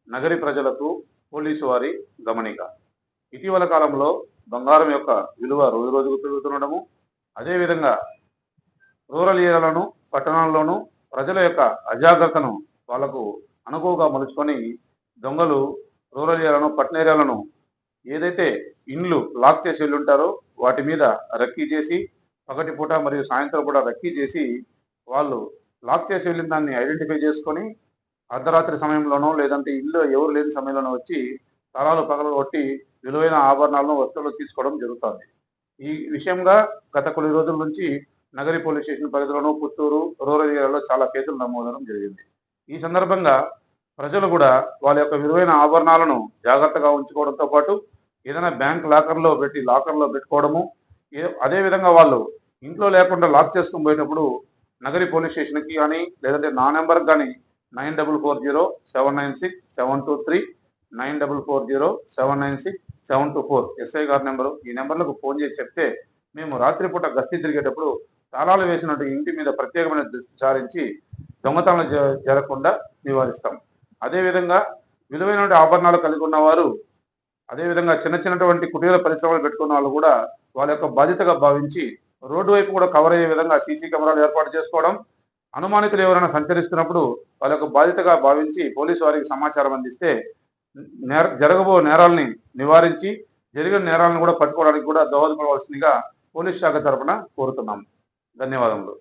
నగరి ప్రజలకు పోలీసు వారి గమనిక. ఇటీవల కాలంలో బంగారం యొక్క విలువ రోజు రోజుకు పెరుగుతుండడము, అదేవిధంగా రూరల్ ఏరియాలోను పట్టణాల్లోనూ ప్రజల యొక్క అజాగ్రత్తను వాళ్ళకు అనుకువగా మలుచుకొని దొంగలు రూరల్ ఏరియాలను పట్టణ ఏరియాలను ఏదైతే ఇండ్లు లాక్ చేసి వెళ్ళుంటారో వాటి మీద రక్కీ చేసి పగటిపూట మరియు సాయంత్రం పూట రక్కీ చేసి వాళ్ళు లాక్ చేసి వెళ్ళిన దాన్ని ఐడెంటిఫై చేసుకొని అర్ధరాత్రి సమయంలోనో లేదంటే ఇల్లు ఎవరు లేని సమయంలోనో వచ్చి తాళాలు పగలగొట్టి విలువైన ఆభరణాలను వస్తువులు తీసుకోవడం జరుగుతుంది. ఈ విషయంగా గత కొన్ని రోజుల నుంచి నగరి పోలీస్ స్టేషన్ పరిధిలోనూ పుత్తూరు రూరల్ ఏరియాలో చాలా కేసులు నమోదవడం జరిగింది. ఈ సందర్భంగా ప్రజలు కూడా వాళ్ళ యొక్క విలువైన ఆభరణాలను జాగ్రత్తగా ఉంచుకోవడంతో పాటు ఏదైనా బ్యాంక్ లాకర్లో పెట్టుకోవడము, అదేవిధంగా వాళ్ళు ఇంట్లో లేకుండా లాక్ చేసుకుని పోయేటప్పుడు నగరి పోలీస్ స్టేషన్కి కానీ లేదంటే నా నెంబర్కి కానీ 9440796723 9440796724 ఎస్ఐ గారి నెంబరు. ఈ నెంబర్లకు ఫోన్ చేసి చెప్తే మేము రాత్రిపూట గస్తీ తిరిగేటప్పుడు తాళాలు వేసినట్టు ఇంటి మీద ప్రత్యేకమైన దృష్టి సారించి దొంగతనాలు జరగకుండా నివారిస్తాం. అదేవిధంగా విలువైన ఆభరణాలు కలిగి ఉన్నవారు, అదేవిధంగా చిన్నటువంటి కుటీర పరిశ్రమలు పెట్టుకున్న వాళ్ళు కూడా వాళ్ళ యొక్క బాధ్యతగా భావించి రోడ్డు వైపు కూడా కవర్ అయ్యే విధంగా సీసీ కెమెరాలు ఏర్పాటు చేసుకోవడం, అనుమానితులు ఎవరైనా సంచరిస్తున్నప్పుడు వాళ్ళ యొక్క బాధ్యతగా భావించి పోలీసు వారికి సమాచారం అందిస్తే జరగబో నేరాలని నివారించి జరిగిన నేరాలను కూడా పట్టుకోవడానికి కూడా దోహదపడవలసిందిగా పోలీస్ శాఖ తరఫున కోరుతున్నాం. ధన్యవాదములు.